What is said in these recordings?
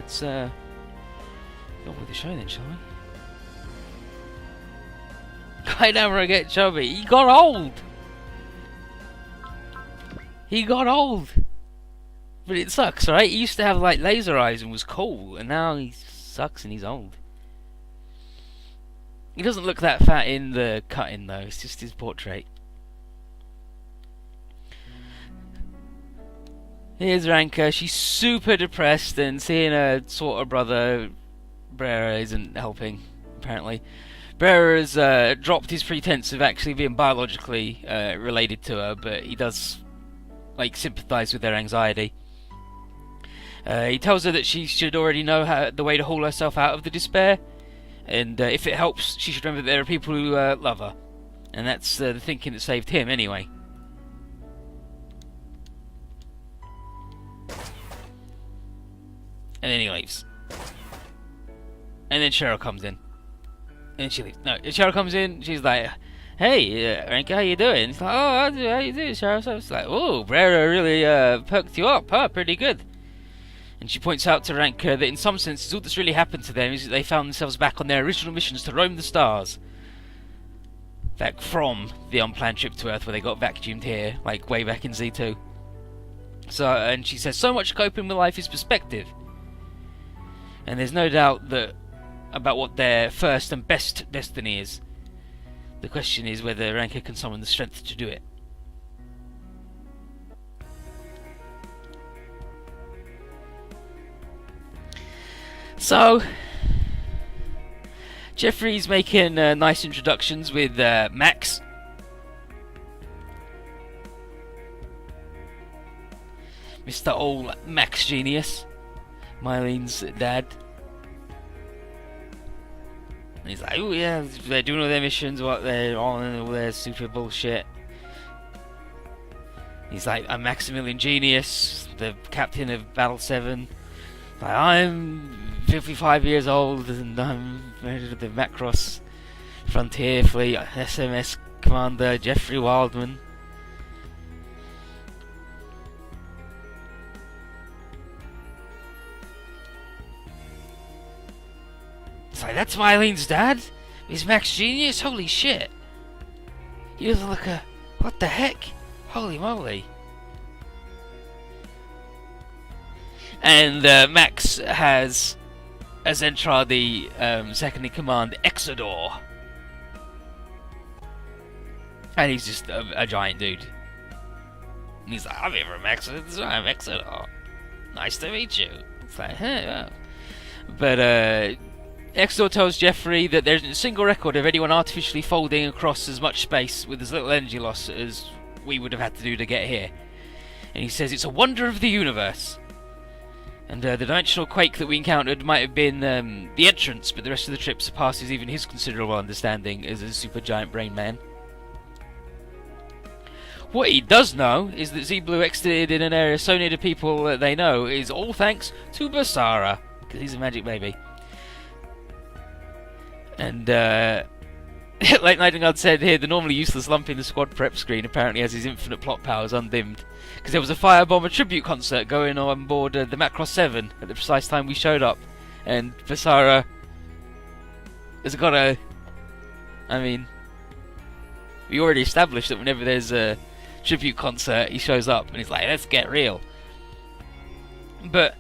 let's go on with the show then, shall we? I never get chubby. He got old. He got old. But it sucks, right? He used to have like laser eyes and was cool, and now he sucks and he's old. He doesn't look that fat in the cut-in though. It's just his portrait. Here's Ranka. She's super depressed, and seeing her sort of brother Brera isn't helping, apparently. Brera has dropped his pretense of actually being biologically related to her, but he does like sympathise with their anxiety. He tells her that she should already know the way to haul herself out of the despair, and if it helps, she should remember that there are people who love her, and that's the thinking that saved him anyway. And then he leaves. And then Cheryl comes in. And she leaves. No, Cheryl comes in, she's like, hey, Ranka, how you doing? It's like, oh, how you doing, Cheryl? So it's like, oh, Brera really perked you up, huh? Pretty good. And she points out to Ranka that in some senses all that's really happened to them is that they found themselves back on their original missions to roam the stars. Back from the unplanned trip to Earth where they got vacuumed here, like way back in Z2. So, and she says, so much coping with life is perspective. And there's no doubt that about what their first and best destiny is. The question is whether Ranka can summon the strength to do it. So, Jeffrey's making nice introductions with Max. Mr. Old Max Genius, Mylene's dad. And he's like, oh yeah, they're doing all their missions, what they're on, and all their super bullshit. He's like, I'm Maximilian Genius, the captain of Battle 7. Like, I'm 55 years old and I'm head of the Macross Frontier Fleet, SMS Commander Jeffrey Wildman. It's like, that's Mylene's dad? He's Max Genius? Holy shit. He doesn't look a... What the heck? Holy moly. And Max has a Zentradi second in command, Exodor. And he's just a giant dude. And he's like, I'm here from Exodor. I'm Exodor. Nice to meet you. It's like, hey, well. But Exodor tells Jeffrey that there isn't a single record of anyone artificially folding across as much space with as little energy loss as we would have had to do to get here. And he says it's a wonder of the universe. And the dimensional quake that we encountered might have been the entrance, but the rest of the trip surpasses even his considerable understanding as a super giant brain man. What he does know is that Z-Blue exited in an area so near to people that they know is all thanks to Basara, because he's a magic baby. And like MNeidengard said here, the normally useless lump in the squad prep screen apparently has his infinite plot powers undimmed. Because there was a Firebomber tribute concert going on board the Macross 7 at the precise time we showed up. And Basara has got a... I mean, we already established that whenever there's a tribute concert, he shows up and he's like, let's get real. But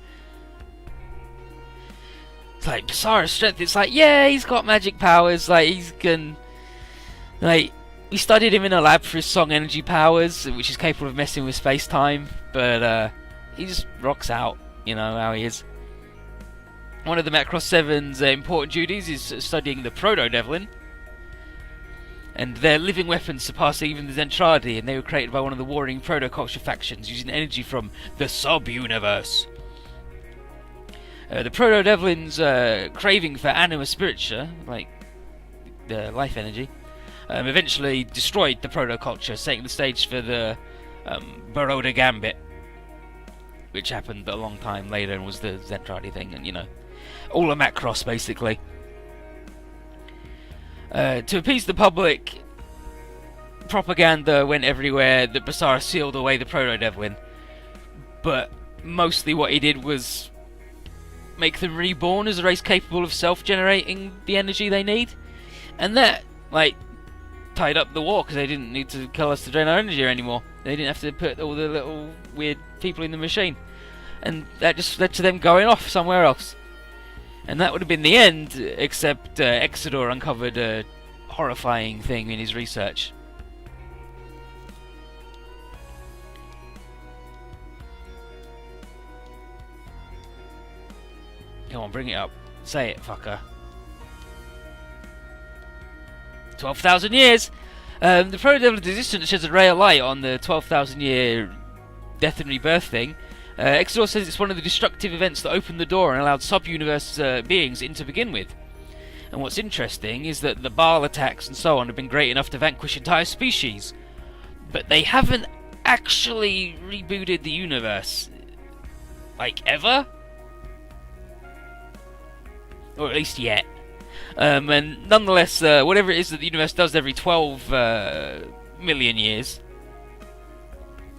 it's like, Basara's strength, it's like, yeah, he's got magic powers, like, he's can... Like, we studied him in a lab for his song energy powers, which is capable of messing with space-time, but he just rocks out, you know, how he is. One of the Macross 7's important duties is studying the Proto-Devlin, and their living weapons surpass even the Zentradi, and they were created by one of the warring proto-culture factions using energy from the sub-universe. The Proto-Devlin's craving for anima spiritua, like the life energy, eventually destroyed the proto-culture, setting the stage for the Baroda Gambit, which happened a long time later and was the Zentradi thing, and you know, all a Macross basically. To appease the public, propaganda went everywhere that Basara sealed away the Proto-Devlin, but mostly what he did was make them reborn as a race capable of self-generating the energy they need, and that like tied up the war because they didn't need to kill us to drain our energy anymore. They didn't have to put all the little weird people in the machine, and that just led to them going off somewhere else. And that would have been the end, except Exodore uncovered a horrifying thing in his research. Come on, bring it up. Say it, fucker. 12,000 years! The Proto-Devil Existence sheds a ray of light on the 12,000 year death and rebirth thing. Exodore says it's one of the destructive events that opened the door and allowed sub-universe beings in to begin with. And what's interesting is that the Baal attacks and so on have been great enough to vanquish entire species. But they haven't actually rebooted the universe. Like, ever? Or at least yet. And nonetheless, whatever it is that the universe does every 12 million years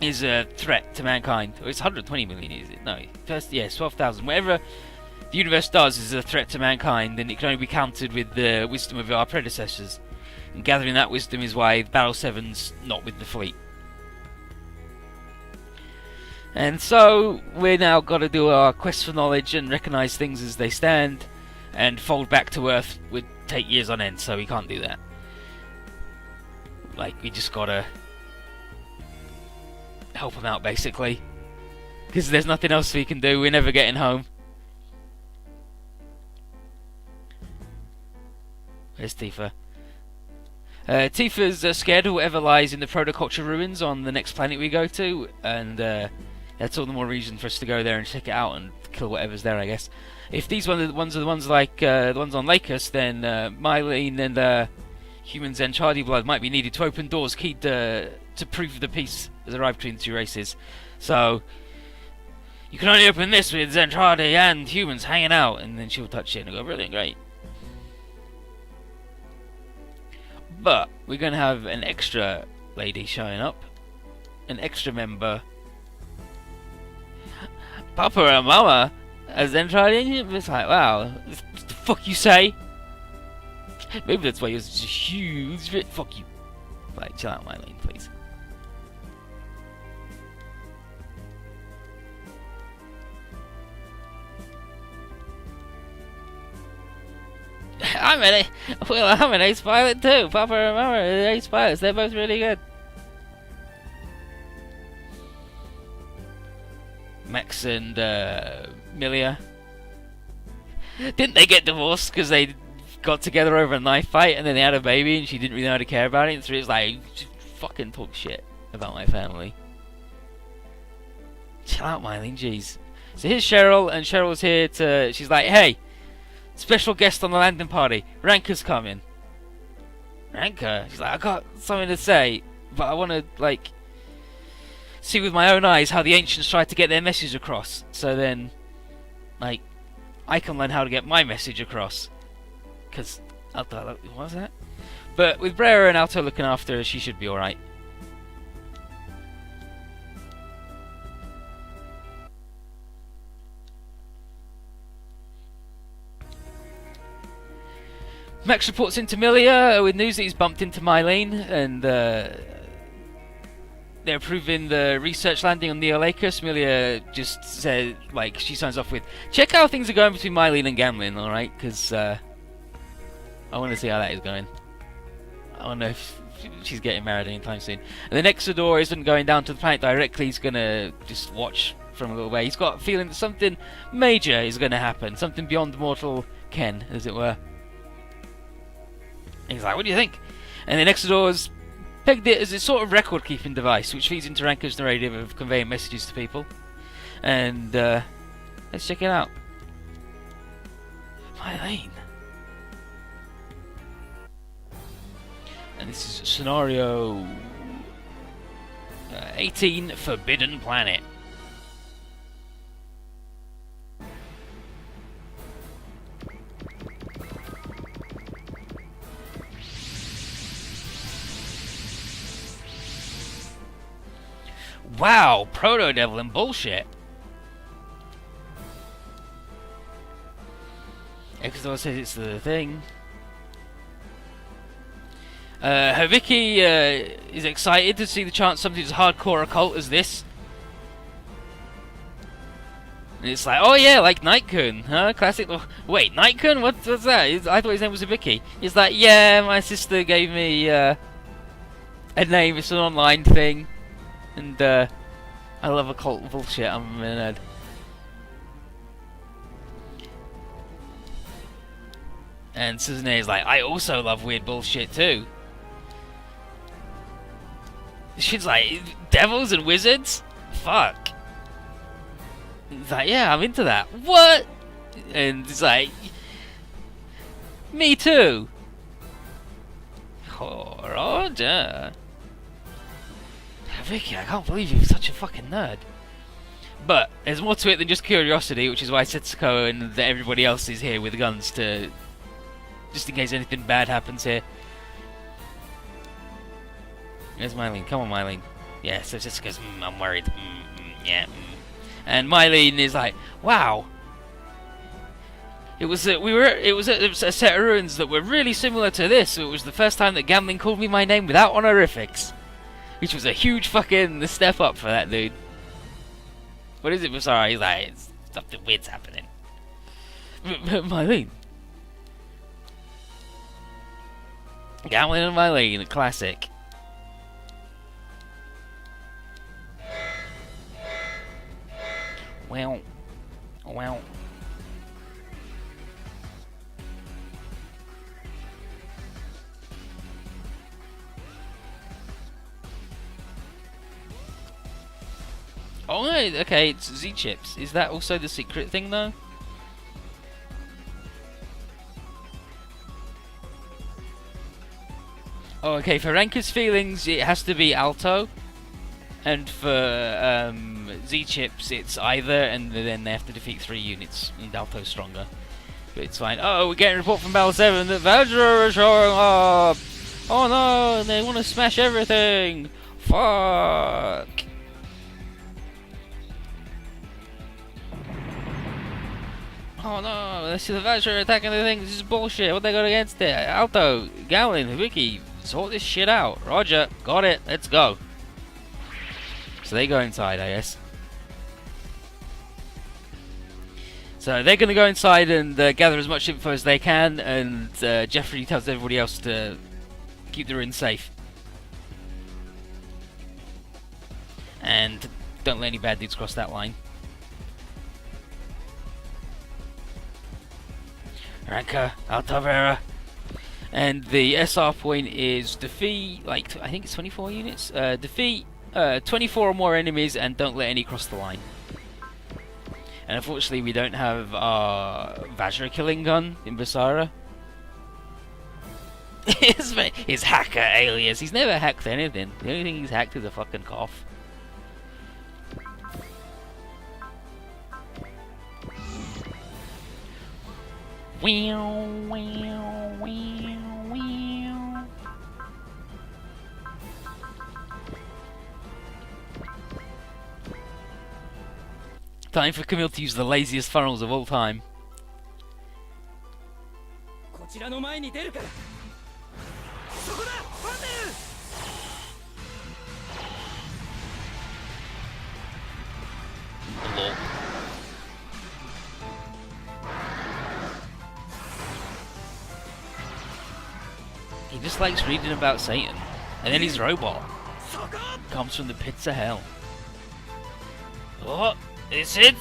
is a threat to mankind. Or it's 120 million years. No, first, yes, 12,000. Whatever the universe does is a threat to mankind, and it can only be countered with the wisdom of our predecessors. And gathering that wisdom is why Battle 7's not with the fleet. And so, we're now got to do our quest for knowledge and recognise things as they stand. And fold back to Earth would take years on end, so we can't do that. Like, we just gotta help them out, basically. Because there's nothing else we can do, we're never getting home. Where's Tifa? Tifa's scared of whatever lies in the protoculture ruins on the next planet we go to, and that's all the more reason for us to go there and check it out and kill whatever's there, I guess. If these ones are the ones like the ones on Lakers, then Mylene and human Zentradi blood might be needed to open doors keyed to prove the peace has arrived between the two races. So you can only open this with Zentradi and humans hanging out, and then she'll touch it and go, brilliant, great. But we're going to have an extra lady showing up, an extra member. Papa and Mama. As then tried in, it's like, wow, what the fuck you say? Maybe that's why you're such a huge bit. Fuck you. Like, chill out, Mylene, please. I'm an ace pilot too. Papa and Mama are ace pilots. They're both really good. Max and Milia. Didn't they get divorced because they got together over a knife fight and then they had a baby and she didn't really know how to care about it? And so it's like, just fucking talk shit about my family. Chill out, Mylene, jeez. So here's Cheryl, and Cheryl's here to... She's like, hey, special guest on the landing party. Ranka's coming. Ranka? She's like, I got something to say, but I want to, like... see with my own eyes how the ancients tried to get their message across, so then, like, I can learn how to get my message across. Because, what was that? But with Brera and Alto looking after her, she should be alright. Max reports into Milia with news that he's bumped into Mylene, and they're approving the research landing on Neolacus. Milia just said, like, she signs off with, check how things are going between Mylene and Gamlin, alright? Because I want to see how that is going. I don't know if she's getting married anytime soon. And then Exodore isn't going down to the planet directly, he's going to just watch from a little way. He's got a feeling that something major is going to happen, something beyond mortal ken, as it were. And he's like, what do you think? And then Exodore's pegged it as a sort of record-keeping device, which feeds into Ranka's narrative of conveying messages to people. And let's check it out. Mylene. And this is scenario 18, Forbidden Planet. Wow, Proto-Devil and bullshit. Exor says it's the thing. Hibiki is excited to see the chance something as hardcore occult as this. And it's like, oh yeah, like Night-kun, huh? Classic. Wait, Night-kun? What's that? I thought his name was Hibiki. He's like, yeah, my sister gave me a name. It's an online thing, and I love occult bullshit. I'm a nerd. And Suzune is like, I also love weird bullshit too. She's like, devils and wizards? Fuck. He's like, yeah, I'm into that. What? And he's like, me too. Oh, Roger. Vicky, I can't believe you're such a fucking nerd. But there's more to it than just curiosity, which is why Setsuko and everybody else is here with guns to, just in case anything bad happens here. Where's Mylene? Come on, Mylene. Yeah, so Setsuko's, I'm worried. Yeah. And Mylene is like, wow. It was a set of ruins that were really similar to this. It was the first time that gambling called me my name without honorifics, which was a huge fucking step up for that dude. What is it? Sorry, he's like, something weird's happening. Mylene. Gambling and Mylene, a classic. Well. Oh no, okay, it's Z-chips. Is that also the secret thing though? Oh, okay, for Ranka's feelings it has to be alto. And for Z-chips it's either, and then they have to defeat 3 units, and alto's stronger. But it's fine. Oh, we're getting a report from Battle 7 that Vajra is showing up! Oh no, they want to smash everything! Fuck! Oh no, let's see the Vajra attacking the thing, this is bullshit, what they got against it? Alto, Gowlin, Hibiki, sort this shit out. Roger, got it, let's go. So they go inside, I guess. So they're going to go inside and gather as much info as they can, and Jeffrey tells everybody else to keep the ruins safe. And don't let any bad dudes cross that line. Ranka, Altavera. And the SR point is defeat, like, I think it's 24 units? Defeat 24 or more enemies and don't let any cross the line. And unfortunately we don't have our Vajra killing gun in Basara. His hacker alias. He's never hacked anything. The only thing he's hacked is a fucking cough. Wow, wow, wow, wow. Time for Camille to use the laziest funnels of all time. Lol. He just likes reading about Satan. And then his robot comes from the pits of hell. Oh, is it?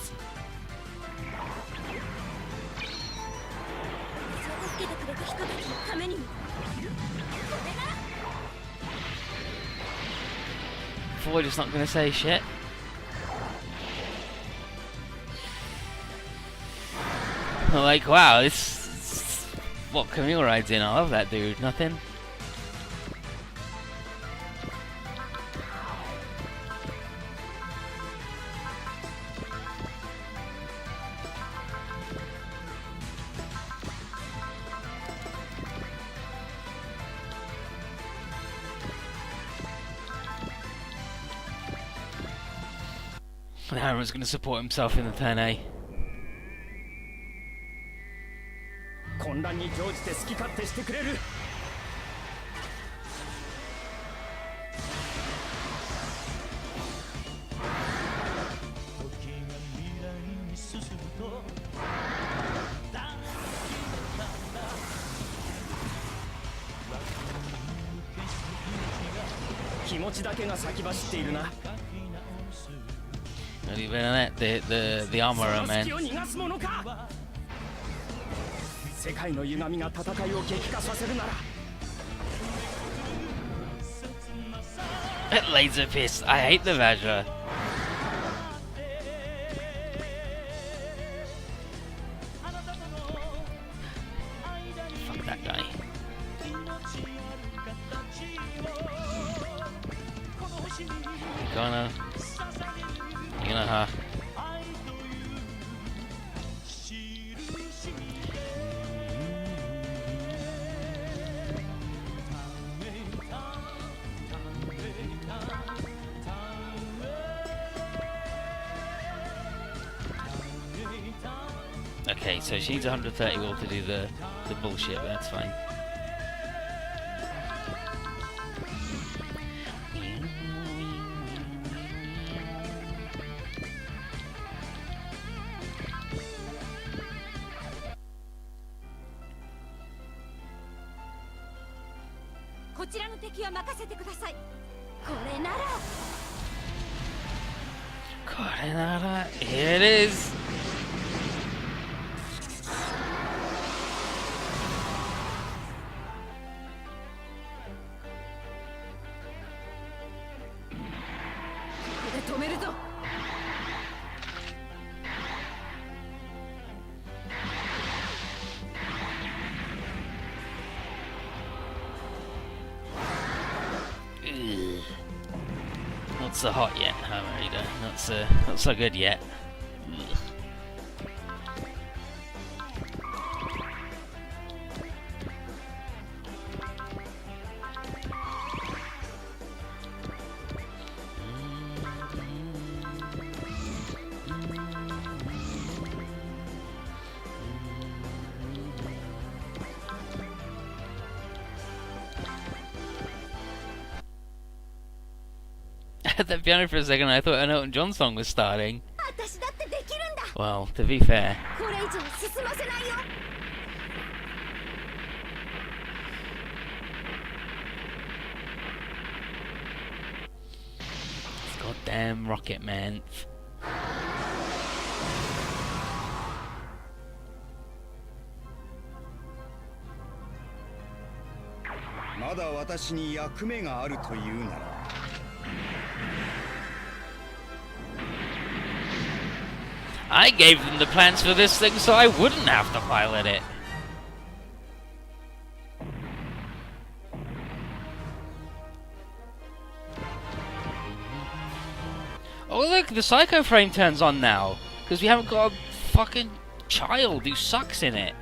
Floyd is not going to say shit. I'm like, wow, this is what Camille rides in. I love that dude. Nothing. Darren was going to support himself in the turn A. 混乱に乗じて好き勝手してくれる。気持ちだけが先走っているな。Not even that, the armorer, man. 隙を逃がすものか。世界の歪みが戦いを激化させるなら。 That laser fist, I hate the Vajra. Fuck that guy. You're gonna, Okay, so she needs 130 will to do the bullshit, but that's fine. Here it is. Not so hot yet, Reader. Not so good yet. Ugh. At the piano for a second, I thought an Elton John song was starting. Well, to be fair. Goddamn Rocket Man. まだ私に役目があるというなら I gave them the plans for this thing so I wouldn't have to pilot it. Oh look, the Psycho Frame turns on now. Because we haven't got a fucking child who sucks in it.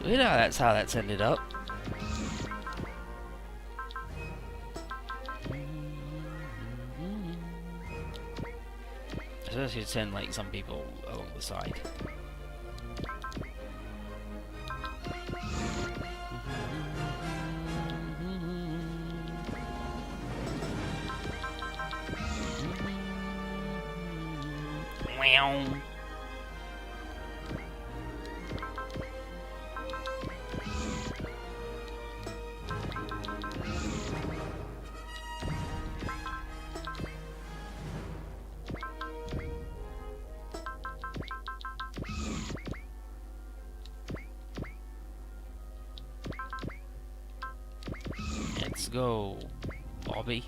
We know that's how that's ended up. I should send like some people along the side. Wow. Let's go, Bobby.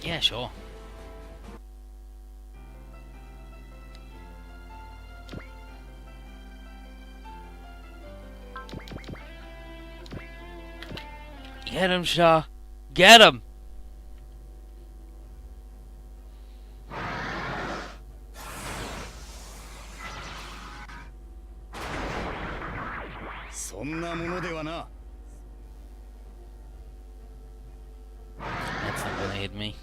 Yeah, sure. Get him, Shah. Get him. そんなものではな。 That's not gonna hit me.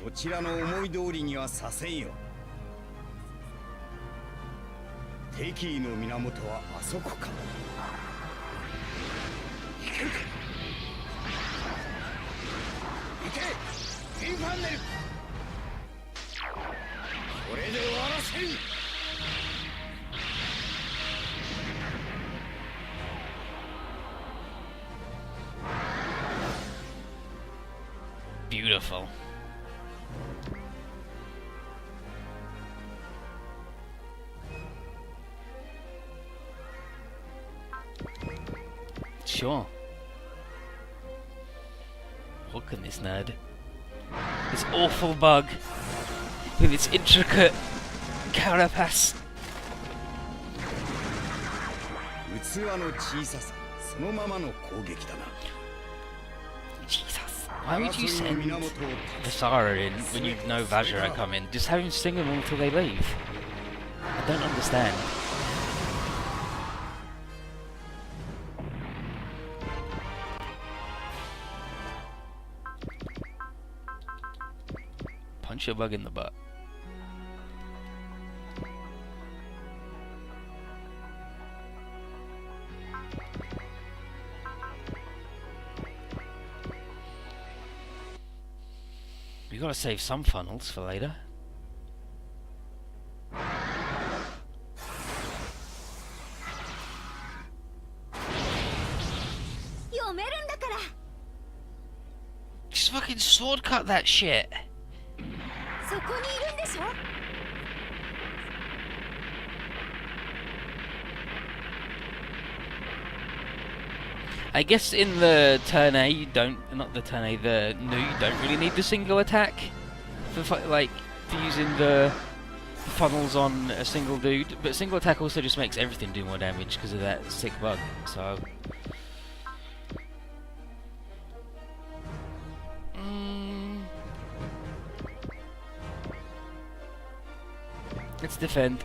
そちらの思い通りにはさせんよ。敵意の源はあそこか。行けるか。行け、インファンネル。これで終わらせる。 Beautiful. Sure. Look at this nerd. This awful bug with its intricate carapace. 器の小ささ、そのままの攻撃だな。 Jesus. Why would you send Visara in when you know Vajra are coming? Just have him sting them until they leave. I don't understand. Punch your bug in the butt. We gotta save some funnels for later. Just fucking sword cut that shit. I guess in the turn A you don't, not the turn A, the new, you don't really need the single attack for for using the funnels on a single dude, but single attack also just makes everything do more damage because of that sick bug, so... Let's defend.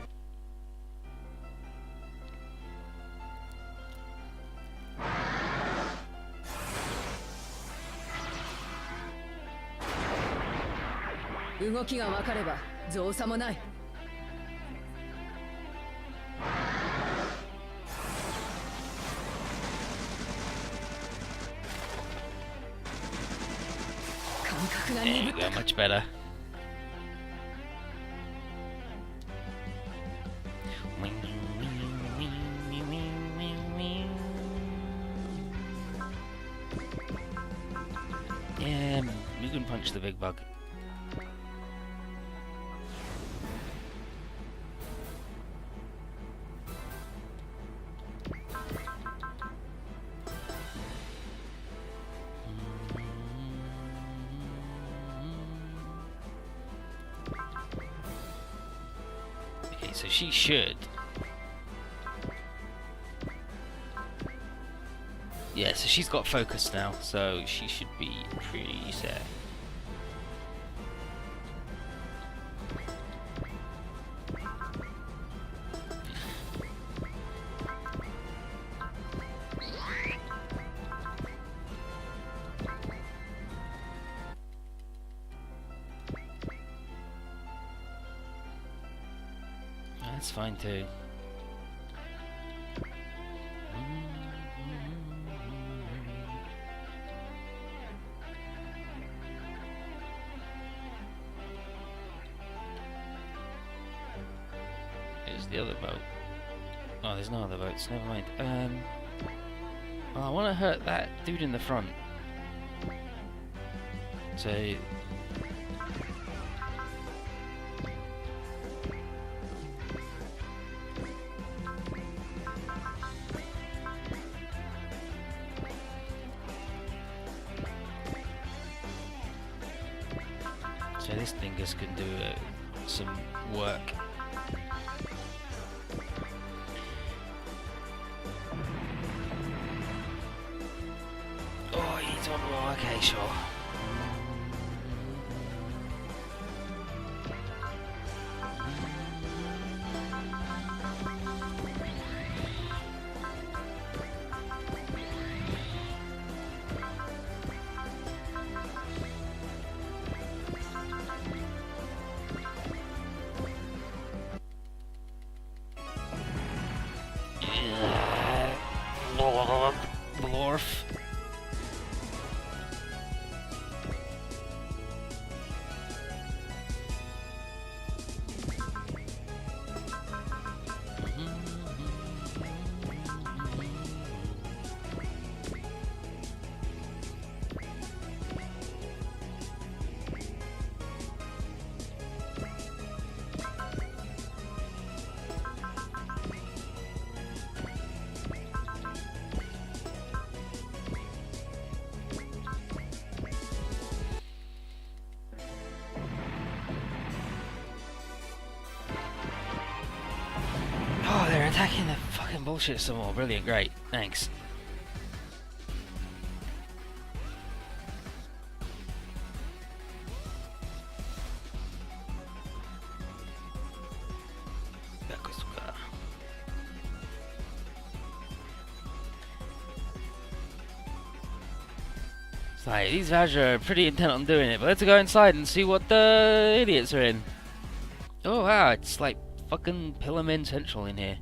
There you go, much better. Yeah, we can punch the big bug. Okay, so she should. Yeah, so she's got focus now, so she should be pretty set. That's fine too. Here's the other boat. Oh, there's no other boats, never mind. Oh, I want to hurt that dude in the front. So... So this dingus can do some work. Oh, he needs one more. Okay, sure. Blorf. Oh, they're attacking the fucking bullshit some more. Brilliant, great, thanks. It's like, these Vajra are pretty intent on doing it, but let's go inside and see what the idiots are in. Oh wow, it's like fucking Pillarmen Central in here.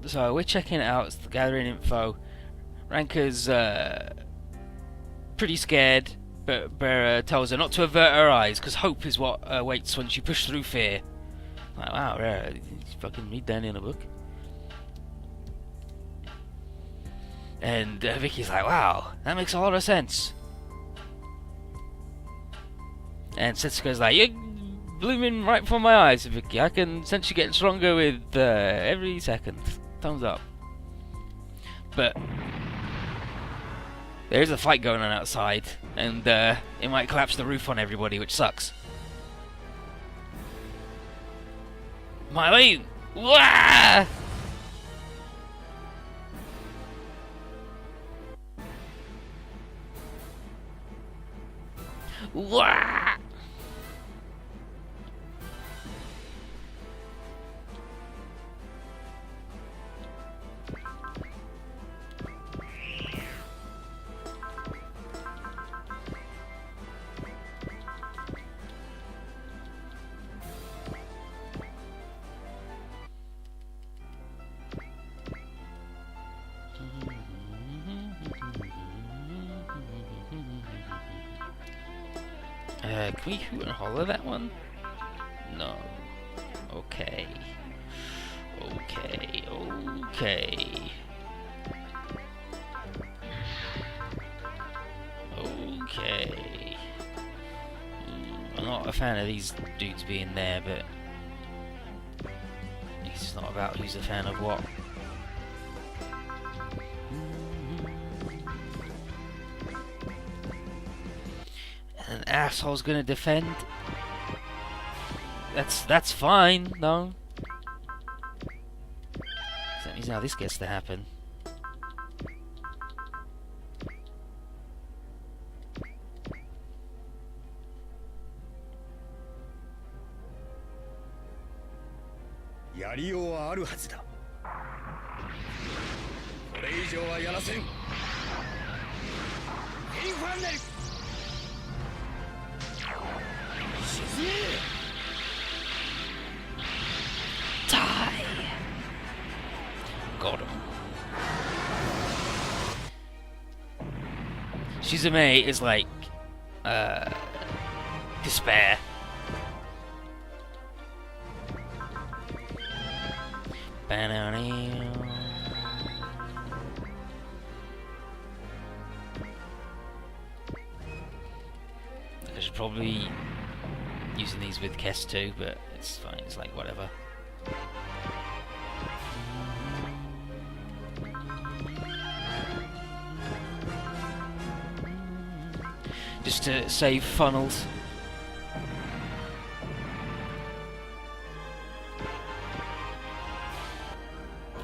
So we're checking it out, it's gathering info. Ranka's pretty scared, but Bera tells her not to avert her eyes, because hope is what awaits once you push through fear. Like, wow, Bera, you fucking read that in a book. And Vicky's like, wow, that makes a lot of sense. And Setsuko's like, you're blooming right before my eyes, Vicky. I can sense you getting stronger with every second. Thumbs up. But there is a fight going on outside, and it might collapse the roof on everybody, which sucks. Mylene! Wah! Wah! Can we hoot and holler that one? No. Okay. Okay. Okay. Okay. I'm not a fan of these dudes being there, but it's not about who's a fan of what. An asshole's gonna defend. That's fine, no. That means now this gets to happen. Die! Got him. Shizume is like despair. I should probably using these with Kess too, but it's fine, it's like whatever. Just to save funnels.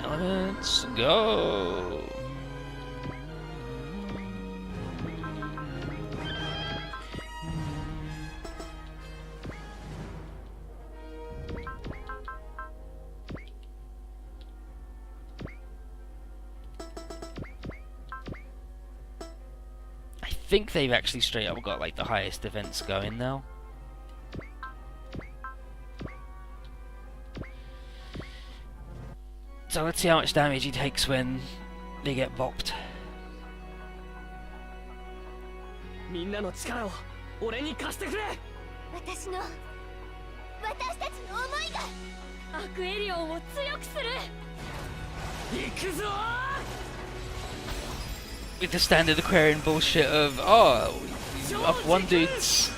Let's go. I think they've actually straight up got like the highest events going now. So let's see how much damage he takes when they get bopped. みんなの力を俺に貸してくれ。私たちの思いがアクエリオンを強くする。行くぞ。 With the standard Aquarian bullshit of, oh, up one dude's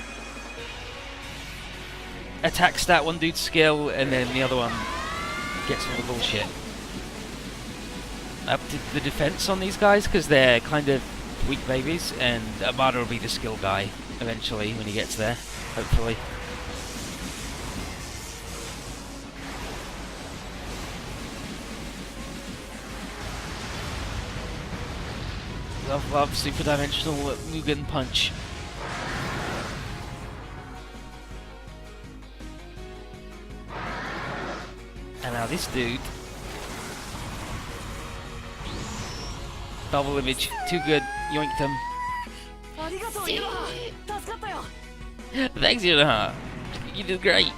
attack stat, one dude's skill, and then the other one gets all the bullshit. Up to the defense on these guys, because they're kind of weak babies, and Amada will be the skill guy eventually when he gets there, hopefully. Love super dimensional Mugen punch. And now this dude. Double image, too good, yoinked him. ありがとうイルハ。助かったよ。 Thanks, Yunaha. You did great.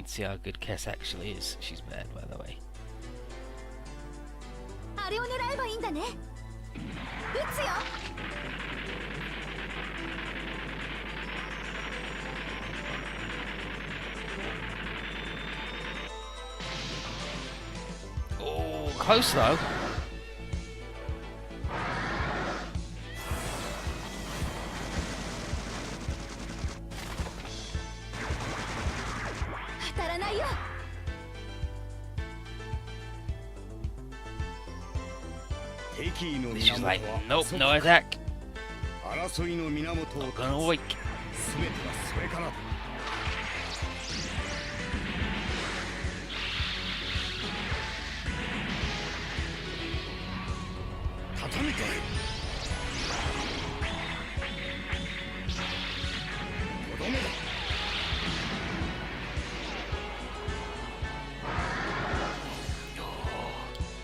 See how good Kess actually is. She's bad, by the way. あれを狙えばいいんだね。撃つよ。 Oh, close though. He's just like, nope, no attack. Gonna wake. 全てはそれからだ。畳みかえ。とどめだ。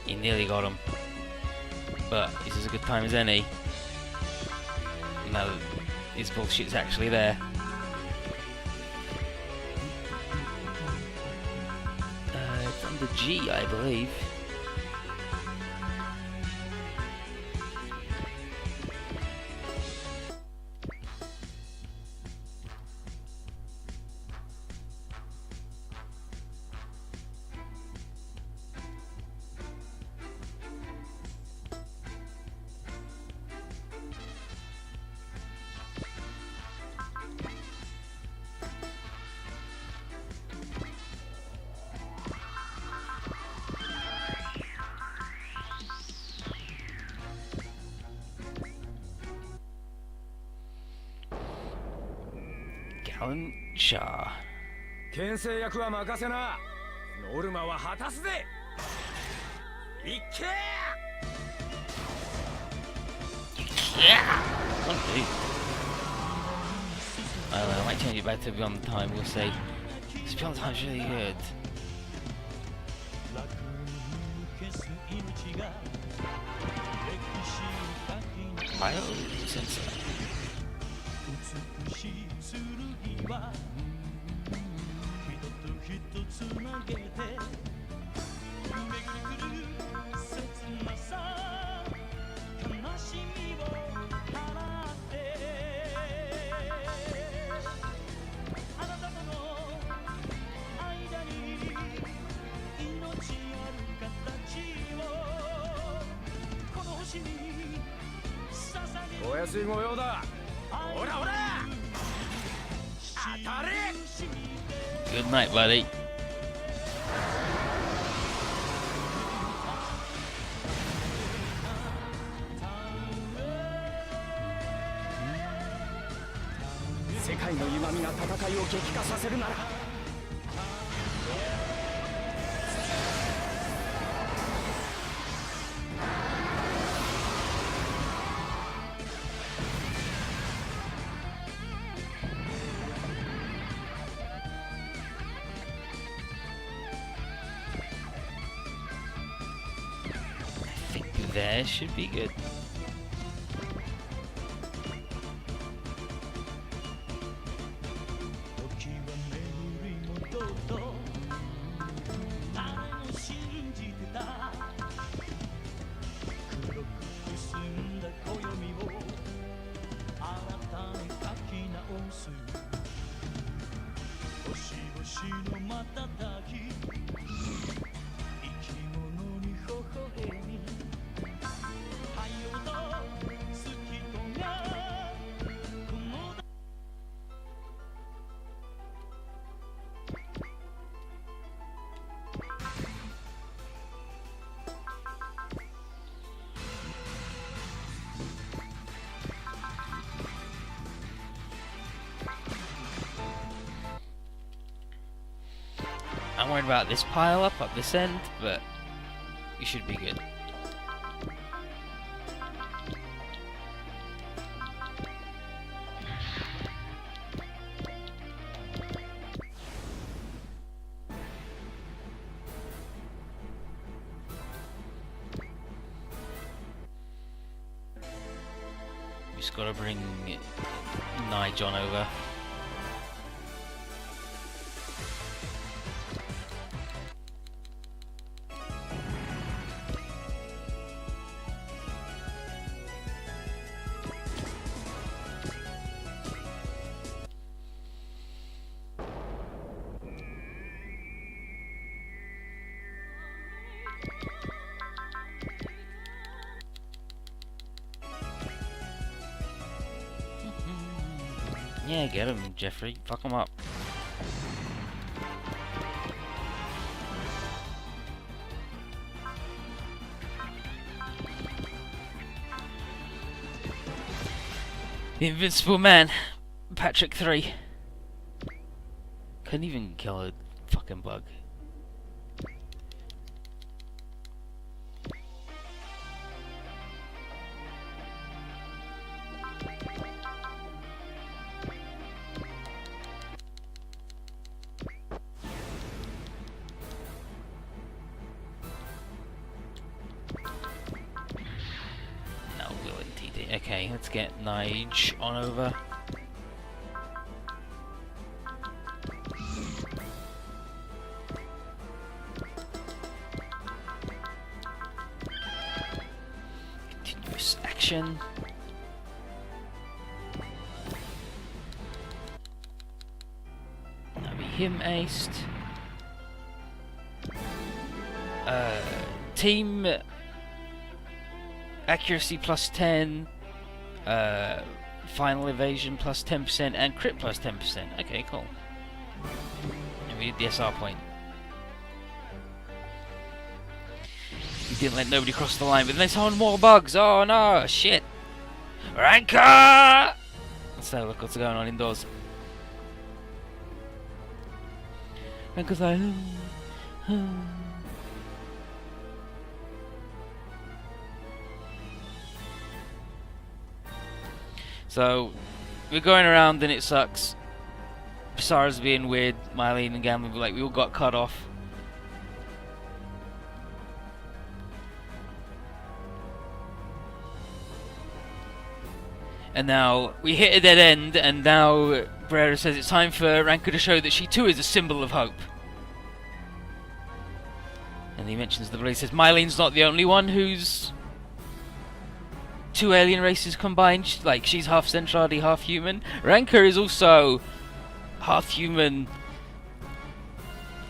He nearly got him. But this is a good time as any. Now that his bullshit's actually there. It's under G, I believe. Shaw. 牽制役は任せな。ノルマは果たすぜ。いっけー。 Yeah! Okay. I don't know, I might change it back to Beyond the Time, we'll see. This Beyond the Time's really good. Biosensor. Good night, buddy. there should be good. I'm worried about this pile up this end, but you should be good. Just gotta bring Nige over. Yeah, get him, Jeffrey. Fuck him up. The Invincible Man, Patrick 3. Couldn't even kill a fucking bug. Okay, let's get Nige on over. Continuous action. That'll be him aced. Team accuracy plus 10. Final evasion plus 10% and crit plus 10%. Okay, cool. And we did the SR point. We didn't let nobody cross the line, but then they spawned more bugs. Oh no, shit. Ranka! Let's have a look what's going on indoors. Ranka's like... So, we're going around and it sucks. Pisara's being weird, Mylene and Gambling, like, we all got cut off. And now, we hit a dead end, and now Brera says it's time for Ranka to show that she too is a symbol of hope. And he mentions the blade, says Mylene's not the only one who's... two alien races combined, like she's half Zentradi, half human. Ranka is also half human,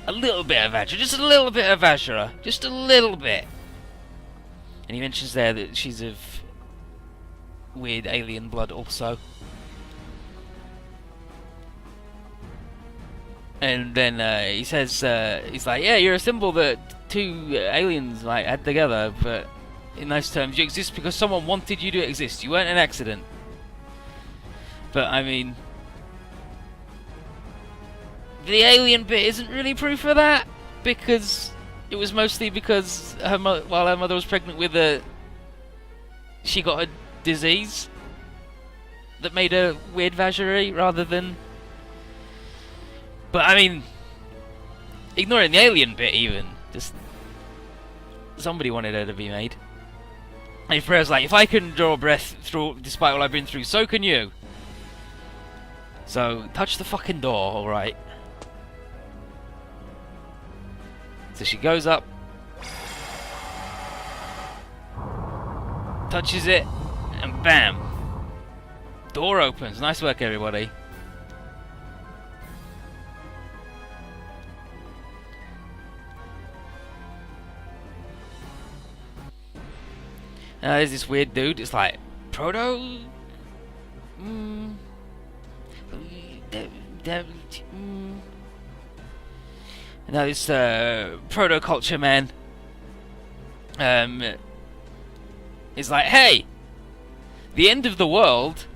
a little bit of Azure, just a little bit of Azure, just a little bit. And he mentions there that she's of weird alien blood also. And then he says, he's like, yeah, you're a symbol that two aliens like had together, but in those terms, you exist because someone wanted you to exist. You weren't an accident. But, I mean... the alien bit isn't really proof of that, because it was mostly because while her mother was pregnant with her, she got a disease that made her weird vagary, rather than... But, I mean... ignoring the alien bit, even. Just... somebody wanted her to be made. And Freya's like, if I can draw a breath through, despite all I've been through, so can you. So, touch the fucking door, alright. So she goes up, touches it, and bam! Door opens. Nice work, everybody. Now there's this weird dude. It's like proto. Now this proto culture man is like, hey, the end of the world,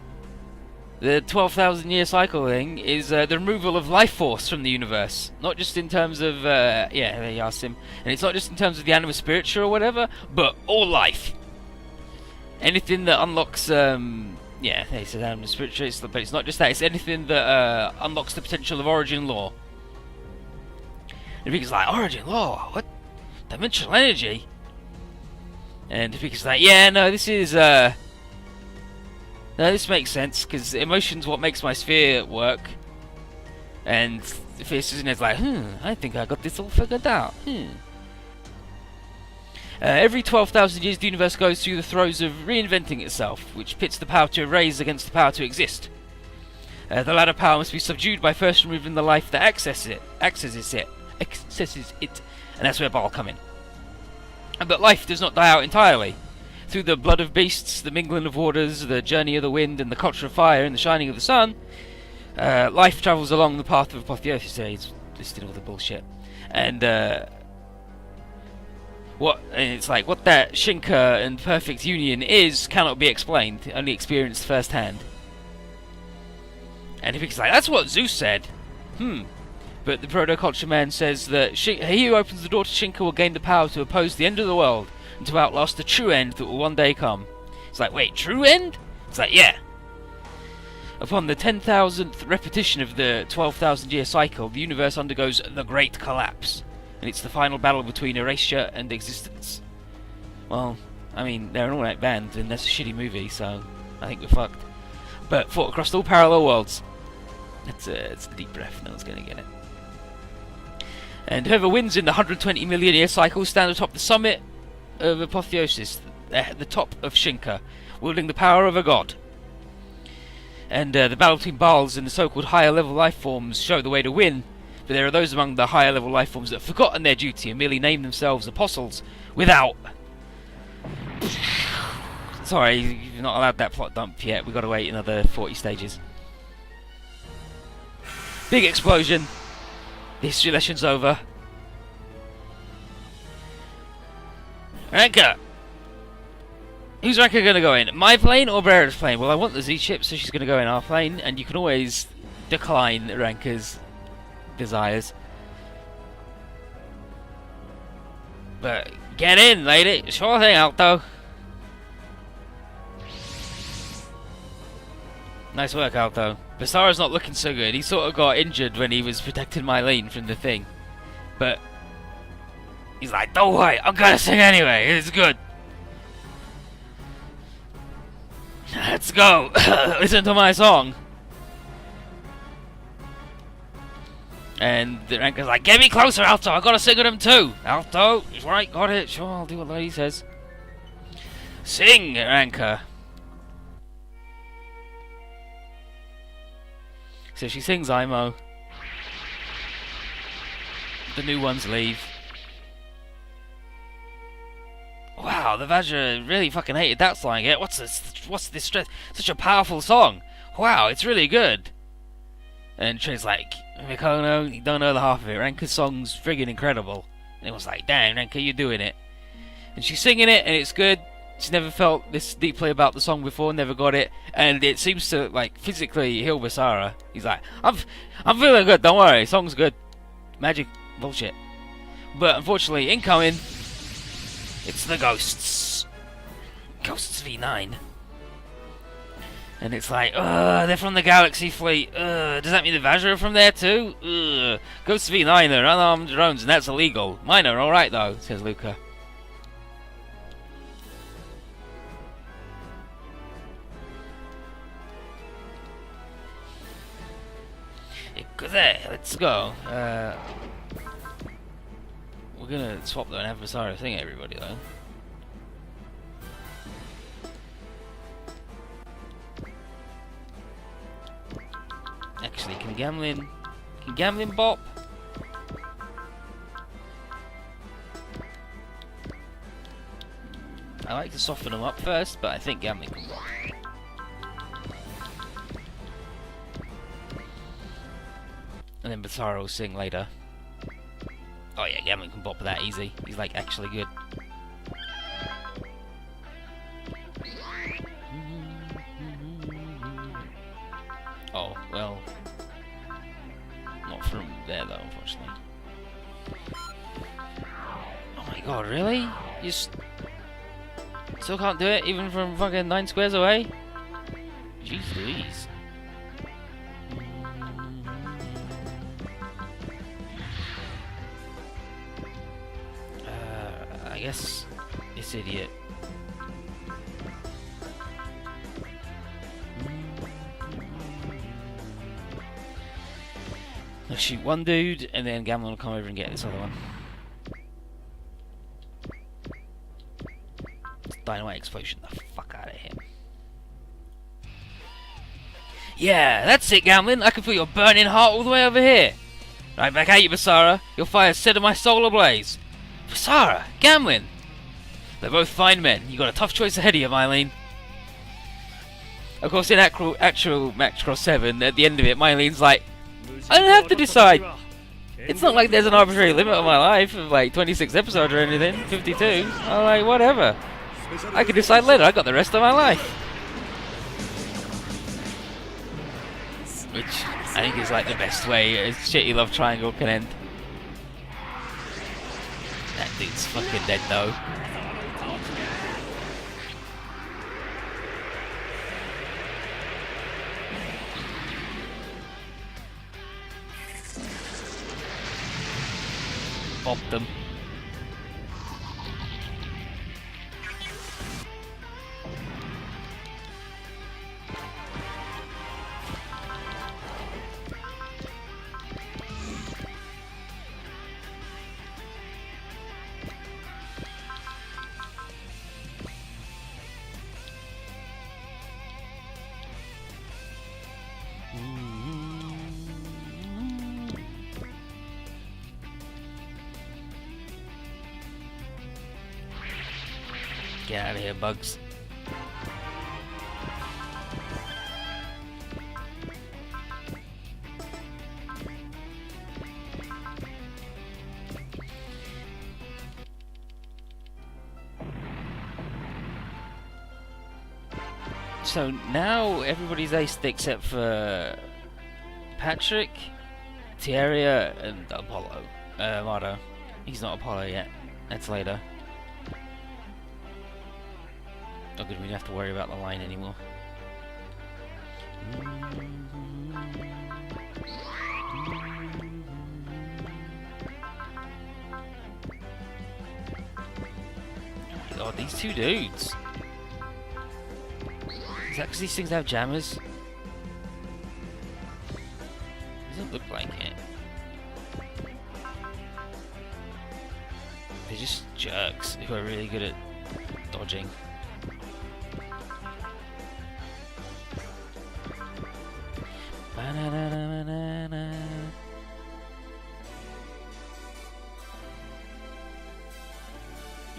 the 12,000 year cycle thing, is the removal of life force from the universe. Not just in terms of yeah, they asked him, and it's not just in terms of the anima spiritua or whatever, but all life. Anything that unlocks, yeah, they said anima spiritua, but it's not just that. It's anything that unlocks the potential of origin law. And Vika's like, origin law? What? Dimensional energy? And Vika's like, yeah, no, this is, no, this makes sense, because emotion's what makes my sphere work. And Susan's like, I think I got this all figured out. Every 12,000 years, the universe goes through the throes of reinventing itself, which pits the power to erase against the power to exist. The latter power must be subdued by first removing the life that accesses it, and that's where Baal come in. But life does not die out entirely. Through the blood of beasts, the mingling of waters, the journey of the wind, and the culture of fire, and the shining of the sun, life travels along the path of apotheosis. He's listing all the bullshit. And it's like, what that Shinka and perfect union is cannot be explained, only experienced firsthand. And Vika's like, that's what Zeus said. But the proto-culture man says that he who opens the door to Shinka will gain the power to oppose the end of the world and to outlast the true end that will one day come. It's like, wait, true end? It's like, yeah. Upon the 10,000th repetition of the 12,000 year cycle, the universe undergoes the Great Collapse. And it's the final battle between erasure and existence. Well, I mean, they're an all-night band, and that's a shitty movie, so I think we're fucked. But fought across all parallel worlds. It's a deep breath, no one's going to get it. And whoever wins in the 120 million year cycle stand atop the summit of apotheosis, the top of Shinka, wielding the power of a god. And the battle between Baals and the so-called higher level life forms show the way to win, but there are those among the higher level life forms that have forgotten their duty and merely name themselves apostles without... Sorry, you've not allowed that plot dump yet, we've got to wait another 40 stages. Big explosion. The history lesson's over. Ranka! Who's Ranka going to go in? My plane or Brera's plane? Well, I want the Z ship, so she's going to go in our plane, and you can always decline Ranka's desires. But get in, lady. Sure thing, Alto. Nice work, Alto. Basara's not looking so good. He sort of got injured when he was protecting my lane from the thing. But he's like, don't worry, I'm gonna sing anyway. It's good. Let's go. Listen to my song. And the Ranka's like, get me closer, Alto. I gotta sing with him too. Alto, right, got it. Sure, I'll do what the lady says. Sing, Ranka. So she sings IMO. The new ones leave. Wow, the Vajra really fucking hated that song. Yeah, what's this stress? Such a powerful song. Wow, it's really good. And Trey's like, Mikono, you don't know the half of it. Ranka's song's friggin' incredible. And it was like, dang, Ranka, you're doing it. And she's singing it, and it's good. She's never felt this deeply about the song before, never got it, and it seems to like physically heal Basara. He's like, I'm feeling good, don't worry, song's good. Magic bullshit. But unfortunately, incoming, it's the ghosts. Ghosts V9. And it's like, they're from the Galaxy Fleet. Does that mean the Vajra are from there too? Ghosts V9 are unarmed drones, and that's illegal. Mine are alright though, says Luca. There, let's go. We're gonna swap though and have Basara sing everybody though. Actually, can Gambling bop? I like to soften them up first, but I think Gambling can bop. And then Basara will sing later. Oh yeah, Gambling can bop that easy. He's like actually good. Oh, well. Not from there though, unfortunately. Oh my god, really? You still can't do it even from fucking 9 squares away? Jeez Louise. I guess this idiot. I'll shoot one dude, and then Gambling will come over and get this other one. Dynamite explosion the fuck out of him. Yeah, that's it, Gambling. I can feel your burning heart all the way over here. Right back at you, Basara. Your fire set my soul ablaze. Basara, Gambling. They're both fine men. You got a tough choice ahead of you, Mylene. Of course, in actual Match Cross 7, at the end of it, Mylene's like, I don't have to decide. It's not like there's an arbitrary limit on my life of like 26 episodes or anything, 52. I'm like, whatever. I can decide later. I got the rest of my life. Which I think is like the best way a shitty love triangle can end. That dude's fucking dead though. Bopped them. Get out of here, bugs. So now everybody's aced except for Patrick, Tierra, and Apollo. Mardo. He's not Apollo yet. That's later. Oh good, we don't have to worry about the line anymore. Oh my god, these two dudes! Is that because these things have jammers? Doesn't look like it. They're just jerks who are really good at dodging.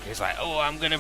He's like, oh, I'm gonna